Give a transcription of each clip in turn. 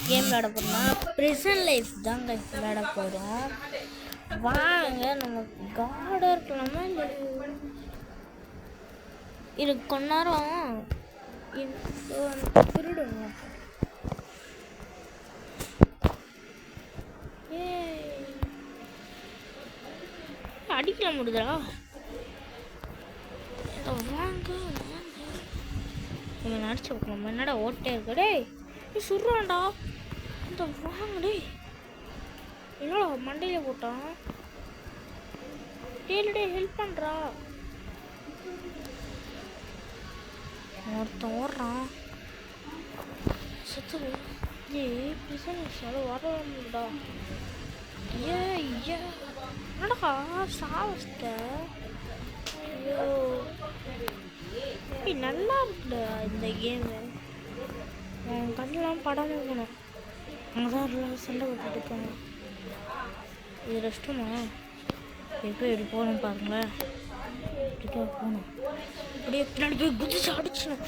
Game விளையாட போகிறோம்னா prison life தாங்க விளையாட போகிறோம். வாங்க நம்ம காடாக இருக்கலாமா இல்லை இது கொஞ்ச நேரம் திருடுங்க. அடிக்கல முடியுதா? வாங்க இவன் அடிச்சு வைக்கலாமா? என்னடா ஓட்டே இருக்கு? டேய் நீ சுடுறான்டா. இந்த வாங்க டே. என்னடா மண்டையில போட்டான்? டே ஹெல்ப் பண்ணுறா. ஒருத்தன் ஓடுறான். செத்து பிசனஸால வரடா. என்னடா சாவஸ்ட. ஐயோ நல்லா இருக்குடா இந்த கேமு. கண்ணெலாம் படாமல் இருக்கணும். அங்கே தான் எல்லாம் சண்டை போட்டுட்டு இருக்காங்க. இது ரெஸ்ட்டுமா? எப்போ எப்படி போகணும் பாருங்களேன். இப்படிக்கா போகணும். அப்படியே பின்னாடி போய் குதிச்சு அடிச்சணும்.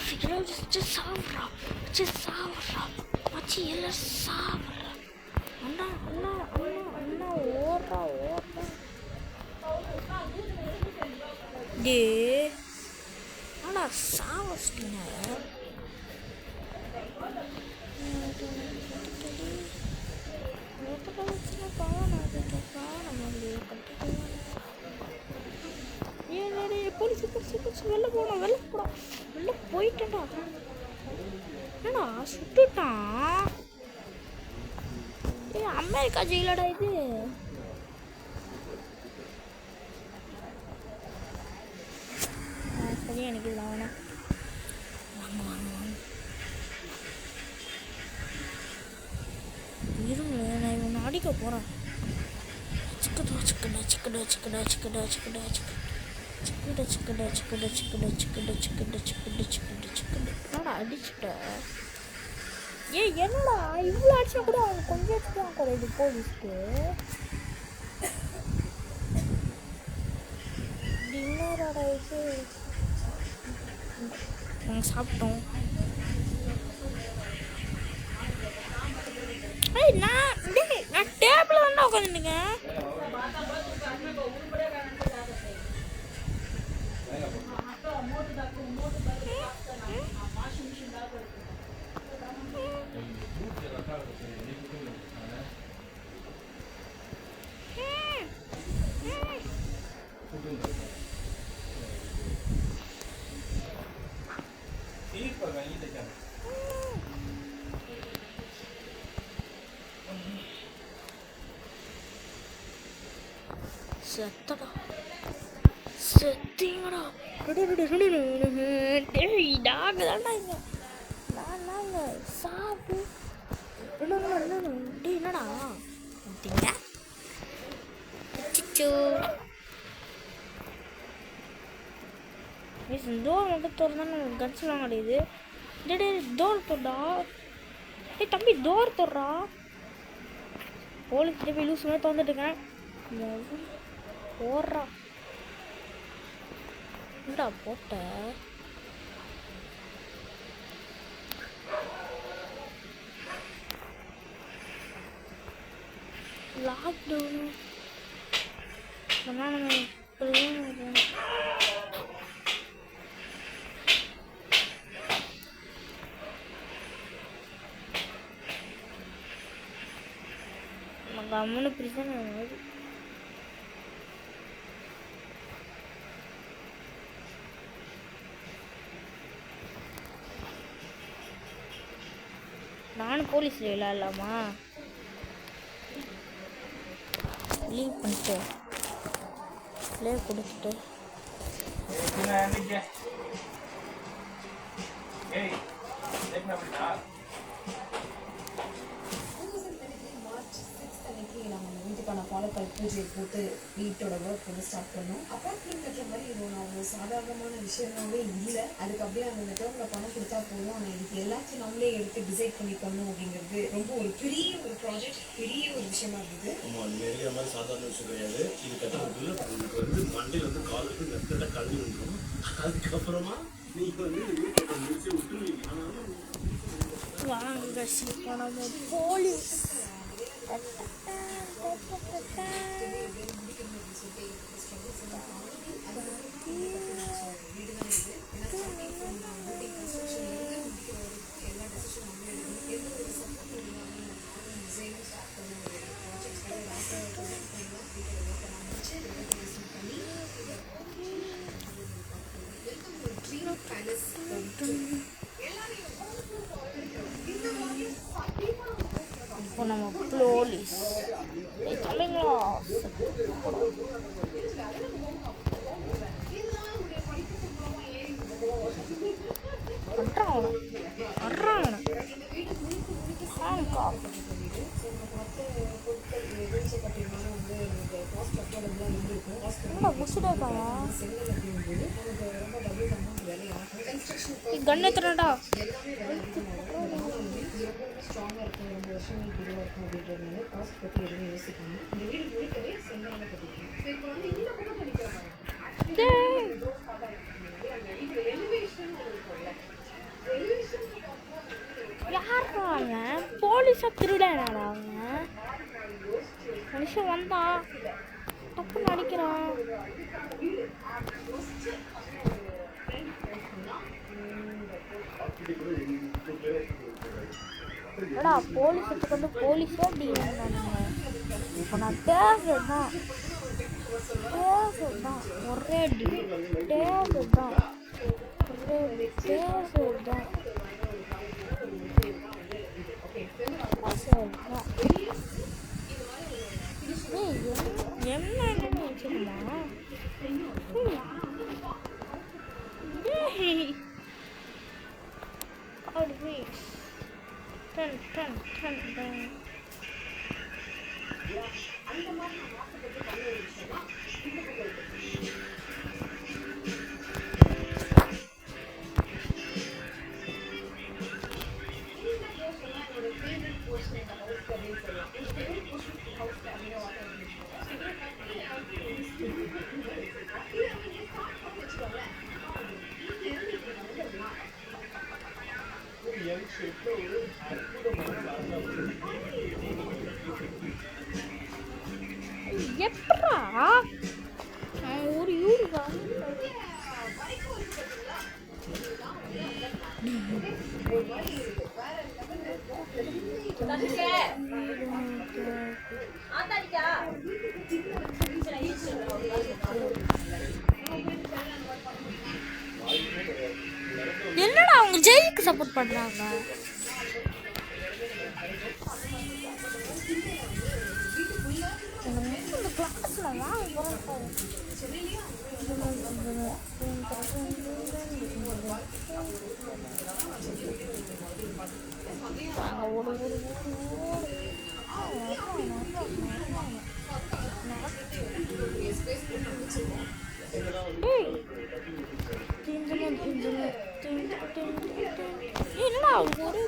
சாப்பிட்றா மச்சி எல்லாம் சாப்பிட்றா. அண்ணா அண்ணா அண்ணா அண்ணா ஓடுறா. டே அண்ணா சாவஸ்டிங்க. வெளில போயிட்டா. என்னடா சுட்டுட்டான்? அமெரிக்கா ஜெயிலடா இது. சரி எனக்கு இல்லை வேணா. இருங்க நான் இவனை அடிக்க போகிறேன். அடிச்சுட்ட. என்னடா இவ்வளோ அடிச்சா கூட அவங்க கொஞ்சம் தான் குறையுது போலீஸ்க்கு. டின்னரோட இது நாங்கள் சாப்பிட்டோம். நான் டேபிள் வந்து உட்காந்துட்டுங்க. செத்தீங்கடா. டாக் தான்டா இங்க. நாங்க சாப்பிட்டு என்னடா டோர் மட்டும் திறந்தா கன்ஸ்லாம் கிடையாது. டோர் தொட்டா. தம்பி டோர் தொடுறா. போலீஸ் போய் லூஸ் மாதிரி திறந்துட்டுருக்கேன். ஓடுறா. என்னடா போட்ட? லாக்டவுன் கம்முன்னு பிரச்சனை. நானும் போலீஸ் விளையாடலாமா? லீவ் பண்ணிட்டு ப்ளே கொடுத்துட்டு வீட்டுக்கான பாலக்கால் பூஜையை போட்டு வீட்டோட ஒர்க் வந்து ஸ்டார்ட் பண்ணோம். அப்பார்ட்மெண்ட் கட்டுற மாதிரி இது ஒரு சாதாரணமான விஷயமாவே இல்லை. அதுக்கு அப்படியே அந்த டேர்மில் பணம் கொடுத்தா போதும். ஆனால் இதுக்கு எல்லாத்தையும் நம்மளே எடுத்து டிசைட் பண்ணி பண்ணணும் அப்படிங்கிறது ரொம்ப ஒரு பெரிய ஒரு ப்ராஜெக்ட், பெரிய ஒரு விஷயமா இருக்குது. நிறைய மாதிரி சாதாரண விஷயம் கிடையாது. இது கட்டுறதுக்குள்ள உங்களுக்கு வந்து மண்டையில் வந்து கால் வந்து நெத்தில கல்வி வந்துடும். அதுக்கப்புறமா நீங்கள் வந்து வீட்டை முடிச்சு விட்டு வாங்க இப்போ நம்ம போலீஸ் இப்போ நம்ம போலீஸ் தலைங்களா கண்ணை திறடா ஸ்ட்ராங்காக இருக்கும், ரொம்ப வருஷங்களுக்கு இதுவாக இருக்கும் அப்படின்றதுனால காஸ்ட் பற்றி எதுவும் யோசிக்காமல் இந்த வீடு முழுக்கவே செங்கல்ல கட்டிக்கலாம். ஸோ இப்போ வந்து இதில் கூட படிக்கிறாங்க. யாருங்க போலீஸா திருடாடா அவங்க மனுஷன் வந்தா டப்புன்னு அடிக்கிறான். ஏடா போலீஸ் எடுத்துக்கொண்டு போலீஸே அப்படி இருந்தானுங்க. இப்போ நான் டேசர் தான் ஒரே அடி டேசர் தான் என்ன வச்சுக்கமா எப்படா ஒரு யூரிகா என்னடா அவங்க ஜெயிலுக்கு சப்போர்ட் பண்றாங்க. இந்த கிளாஸ்ல என்னடா ஒரு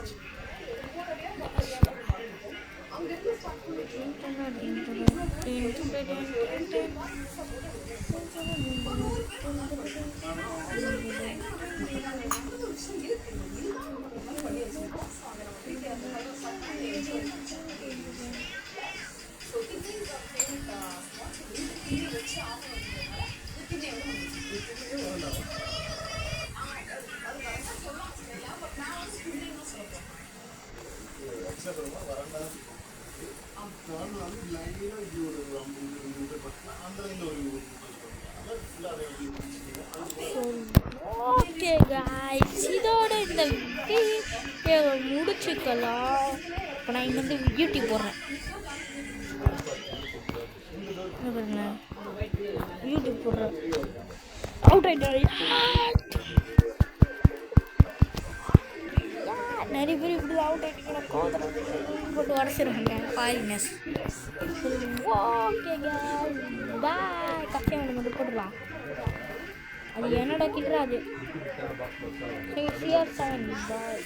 ஓகே गाइस இதோட இந்த வீடியோ முடிச்சுக்கலாம். இப்போ நான் இங்கே வந்து யூடியூப் போடுறேன். யூடியூப் போடுறேன். அவுட் ஆயிட்டு நிறைய பேர் இப்படி அவுட் ஆகிட்டு கோதரம் போட்டு உடச்சிருவாங்க பாரினஸ். Okay bye. கஷ்டம் ஒன்று மட்டும் போட்டுடலாம். அது என்னோட கிட்ட அது பாய்.